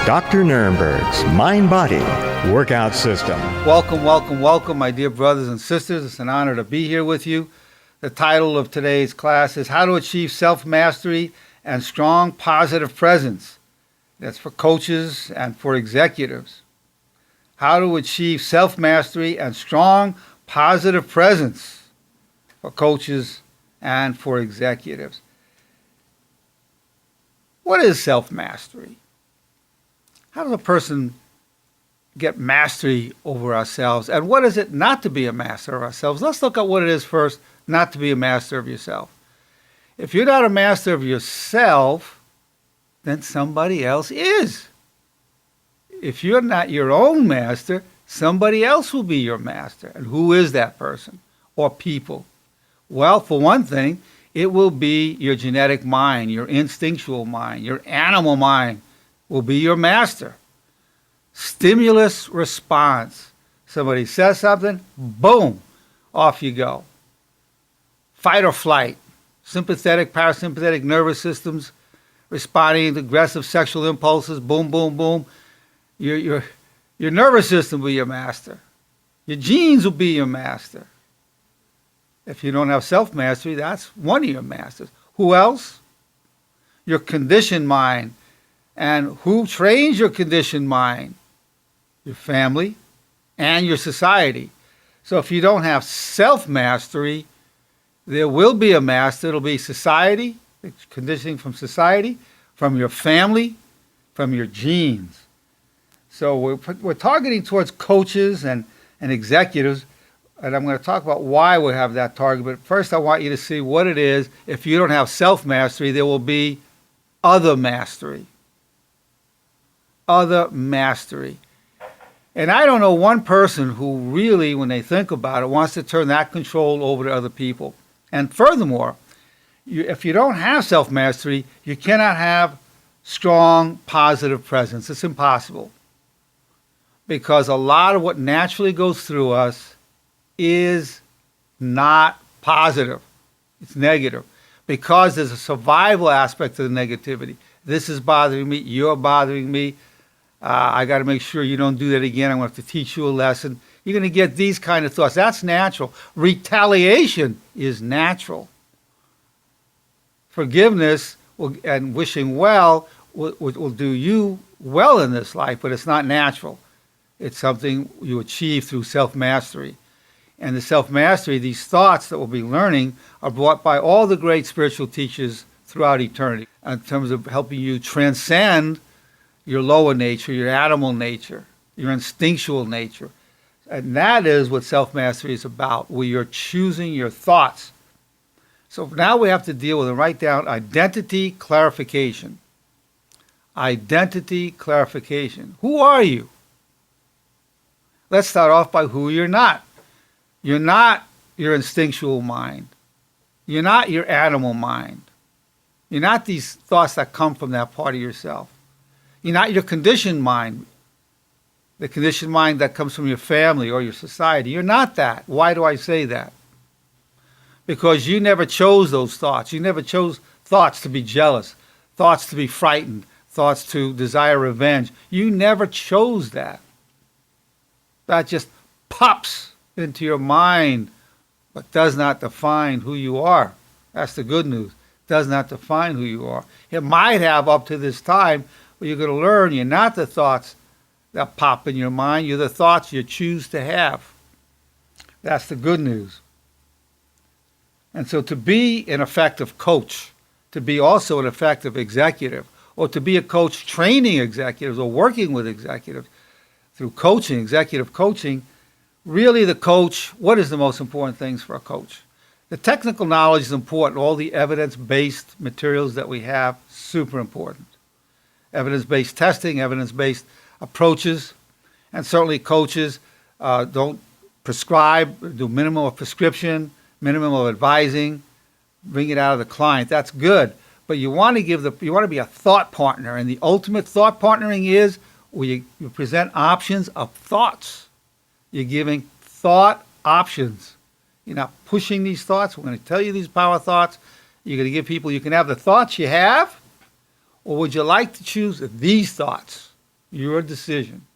Dr. Nerenberg's Mind-Body Workout System. Welcome, welcome, welcome, my dear brothers and sisters. It's an honor to be here with you. The title of today's class is How to Achieve Self-Mastery and Strong Positive Presence. That's for coaches and for executives. How to achieve self-mastery and strong positive presence for coaches and for executives. What is self-mastery? How does a person get mastery over ourselves? And what is it not to be a master of ourselves? Let's look at what it is first, not to be a master of yourself. If you're not a master of yourself, then somebody else is. If you're not your own master, somebody else will be your master. And who is that person or people? Well, for one thing, it will be your genetic mind, your instinctual mind, your animal mind will be your master. Stimulus response. Somebody says something, boom, off you go. Fight or flight. Sympathetic, parasympathetic nervous systems responding to aggressive sexual impulses, boom, boom, boom. Your nervous system will be your master. Your genes will be your master. If you don't have self-mastery, that's one of your masters. Who else? Your conditioned mind. And who trains your conditioned mind? Your family and your society. So if you don't have self-mastery, there will be a master. It'll be society, conditioning from society, from your family, from your genes. So we're targeting towards coaches and executives, and I'm going to talk about why we have that target. But first I want you to see what it is. If you don't have self-mastery, there will be other mastery. Other mastery. And I don't know one person who really, when they think about it, wants to turn that control over to other people. And furthermore, if you don't have self-mastery, you cannot have strong, positive presence. It's impossible. Because a lot of what naturally goes through us is not positive. It's negative. Because there's a survival aspect to the negativity. This is bothering me. You're bothering me. I got to make sure you don't do that again. I'm going to have to teach you a lesson. You're going to get these kind of thoughts. That's natural. Retaliation is natural. Forgiveness and wishing well will do you well in this life, but it's not natural. It's something you achieve through self-mastery. And the self-mastery, these thoughts that we'll be learning, are brought by all the great spiritual teachers throughout eternity in terms of helping you transcend your lower nature, your animal nature, your instinctual nature. And that is what self-mastery is about, where you're choosing your thoughts. So now we have to deal with and write down identity clarification. Identity clarification. Who are you? Let's start off by who you're not. You're not your instinctual mind. You're not your animal mind. You're not these thoughts that come from that part of yourself. You're not your conditioned mind, the conditioned mind that comes from your family or your society. You're not that. Why do I say that? Because you never chose those thoughts. You never chose thoughts to be jealous, thoughts to be frightened, thoughts to desire revenge. You never chose that. That just pops into your mind, but does not define who you are. That's the good news. Does not define who you are. It might have up to this time, but you're going to learn you're not the thoughts that pop in your mind. You're the thoughts you choose to have. That's the good news. And so to be an effective coach, to be also an effective executive, or to be a coach training executives or working with executives through coaching, executive coaching, really the coach, what is the most important things for a coach? The technical knowledge is important. All the evidence-based materials that we have, super important. Evidence-based testing, evidence-based approaches, and certainly coaches don't prescribe, do minimum of prescription, minimum of advising, bring it out of the client. That's good, but you want to be a thought partner, and the ultimate thought partnering is where you present options of thoughts. You're giving thought options. You're not pushing these thoughts. We're going to tell you these power thoughts. You're going to give people, you can have the thoughts you have, or would you like to choose these thoughts? Your decision.